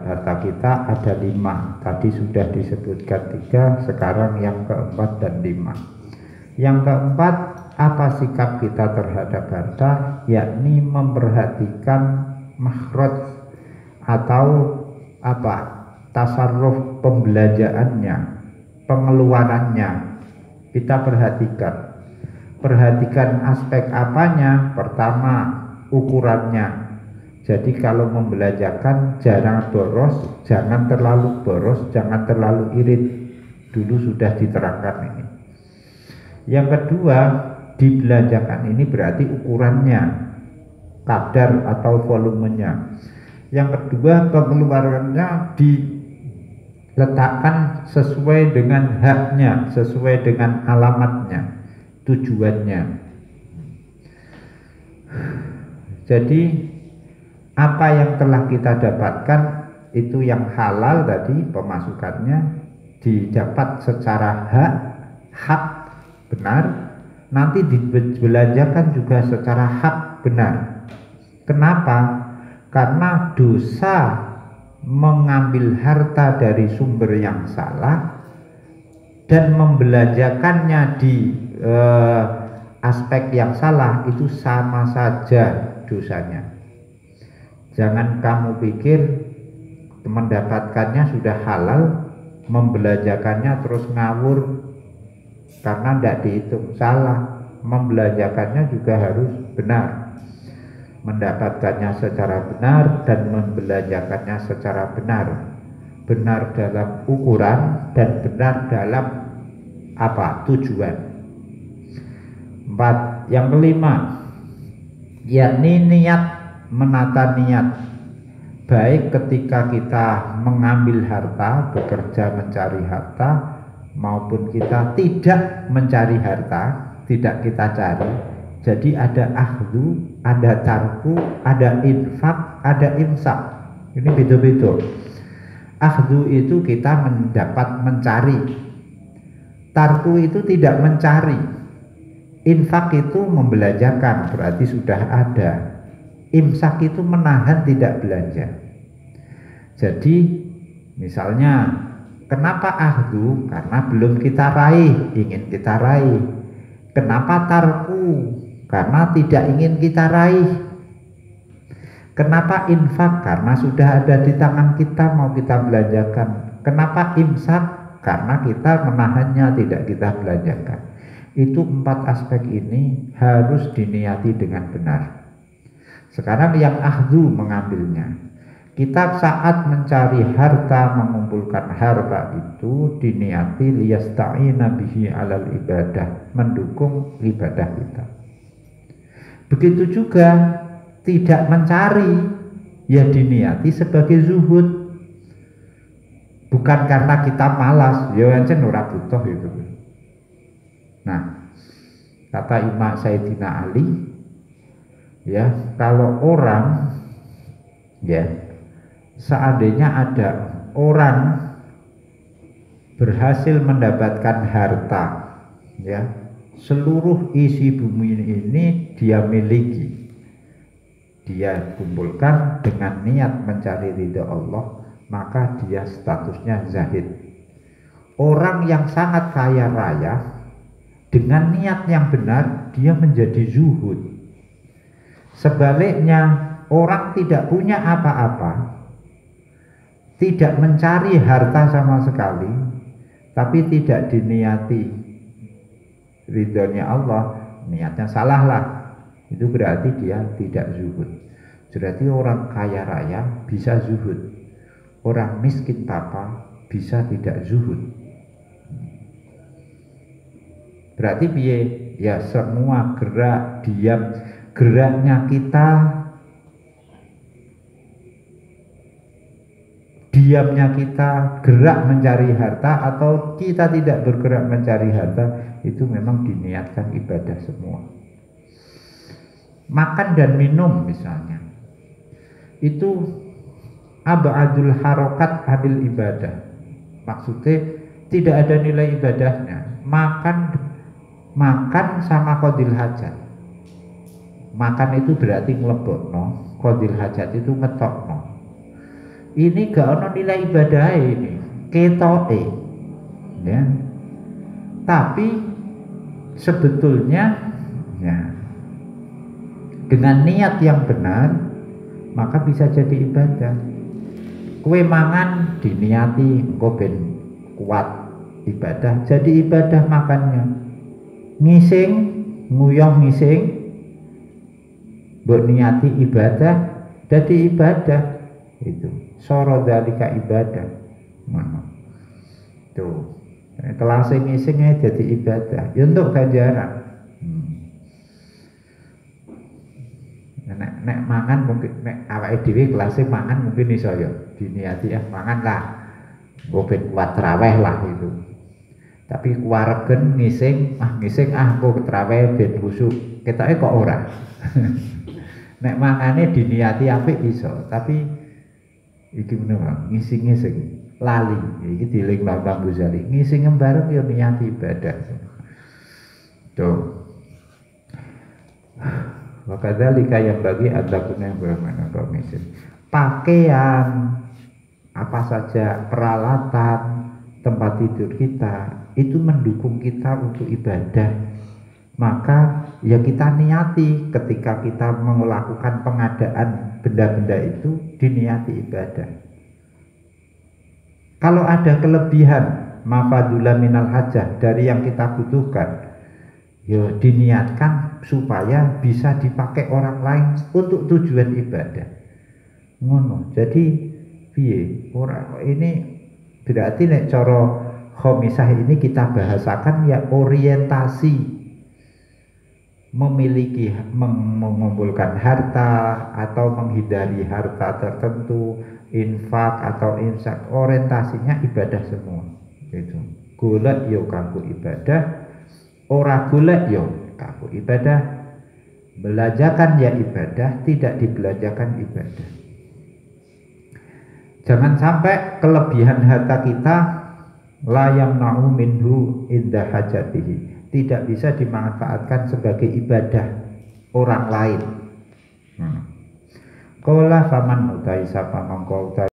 Harta kita ada 5, tadi sudah disebutkan 3, sekarang yang keempat dan 5. Yang keempat, apa sikap kita terhadap harta, yakni memperhatikan makhraj atau apa, tasarruf pembelanjaannya, pengeluarannya. Kita perhatikan aspek apanya. Pertama, ukurannya. Jadi kalau membelanjakan jangan boros, jangan terlalu boros, jangan terlalu irit. Dulu sudah diterangkan ini. Yang kedua, dibelanjakan ini berarti ukurannya, kadar atau volumenya. Yang kedua, pengeluarannya diletakkan sesuai dengan haknya, sesuai dengan alamatnya, tujuannya. Jadi apa yang telah kita dapatkan itu yang halal tadi, pemasukannya didapat secara hak benar, nanti dibelanjakan juga secara hak benar. Kenapa? Karena dosa mengambil harta dari sumber yang salah dan membelanjakannya di aspek yang salah itu sama saja dosanya. Jangan kamu pikir mendapatkannya sudah halal, membelanjakannya terus ngawur karena tidak dihitung. Salah, membelanjakannya juga harus benar, mendapatkannya secara benar dan membelanjakannya secara benar. Benar dalam ukuran dan benar dalam apa, tujuan. 4. Yang kelima, yakni niat, menata niat, baik ketika kita mengambil harta, bekerja mencari harta, maupun kita tidak mencari harta, tidak kita cari. Jadi ada akhdu, ada tarku, ada infak, ada imsak. Ini beda-beda. Akhdu itu kita mendapat mencari, tarku itu tidak mencari, infak itu membelanjakan, berarti sudah ada. Imsak itu menahan tidak belanja. Jadi misalnya kenapa ahdu? Karena belum kita raih, ingin kita raih. Kenapa tarku? Karena tidak ingin kita raih. Kenapa infak? Karena sudah ada di tangan kita, mau kita belanjakan. Kenapa imsak? Karena kita menahannya, tidak kita belanjakan. Itu 4 aspek ini harus diniati dengan benar. Sekarang yang ahdu, mengambilnya. Kita saat mencari harta, mengumpulkan harta itu diniati liyasta'ina bihi alal ibadah, mendukung ibadah kita. Begitu juga tidak mencari, ya diniati sebagai zuhud. Bukan karena kita malas, ya ancen ora butuh itu. Nah, kata Imam Sayyidina Ali, ya, kalau orang, ya, seandainya ada orang berhasil mendapatkan harta, ya, seluruh isi bumi ini dia miliki, dia kumpulkan dengan niat mencari ridha Allah, maka dia statusnya zahid. Orang yang sangat kaya raya dengan niat yang benar, dia menjadi zuhud. Sebaliknya, orang tidak punya apa-apa, tidak mencari harta sama sekali, tapi tidak diniati ridhonya Allah, niatnya salah lah, itu berarti dia tidak zuhud. Berarti orang kaya raya bisa zuhud, orang miskin papa bisa tidak zuhud. Berarti biye, ya semua gerak diam, geraknya kita, diamnya kita, gerak mencari harta atau kita tidak bergerak mencari harta, itu memang diniatkan ibadah semua. Makan dan minum misalnya, itu abadul harokat adil ibadah, maksudnya tidak ada nilai ibadahnya. Makan sama qadil hajat. Makan itu berarti ngelebokno, qadil hajat itu ngetokno. ini gak ono nilai ibadah ini ketoke ya. Tapi sebetulnya ya, dengan niat yang benar maka bisa jadi ibadah. Kue mangan diniati engko ben kuat ibadah, jadi ibadah makannya. Ngising nguyong ngising mbok niati ibadah jadi ibadah, itu soro dalika ibadah. Tuh kelas ngisingnya jadi ibadah ya untuk ganjaran. Nek mangan mungkin nek awake dhewe kelas mangan mungkin iso ya diniati mangan lah nggo ben kuat traweh lah itu. Tapi kuwaregen ngising engko traweh ben khusuk ketoke kok ora. Nek mangane diniati apik iso, tapi iki meneh ngising lali. Iki diling Bambang Ghazali. Ngising bareng ya niati ibadah. Tuh. Wakadzalika yang bagi adakuna bermana komisin. Pakaian apa saja, peralatan, tempat tidur kita itu mendukung kita untuk ibadah. Maka ya kita niati ketika kita melakukan pengadaan benda-benda itu diniati ibadah. Kalau ada kelebihan mafadula minal hajah dari yang kita butuhkan, ya diniatkan supaya bisa dipakai orang lain untuk tujuan ibadah. Ngono. Jadi piye? Ora ini berarti nek cara khomisah ini kita bahasakan ya orientasi memiliki mengumpulkan harta atau menghindari harta tertentu, infak atau imsak, orientasinya ibadah semua. Gitu. Golek yo kanggo ibadah, ora golek yo kanggo ibadah. Belajarkan ya ibadah, tidak dibelajarkan ibadah. Jangan sampai kelebihan harta kita la yamna'u minhu inda hajatihi, tidak bisa dimanfaatkan sebagai ibadah orang lain. Qala faman utai sapa mongko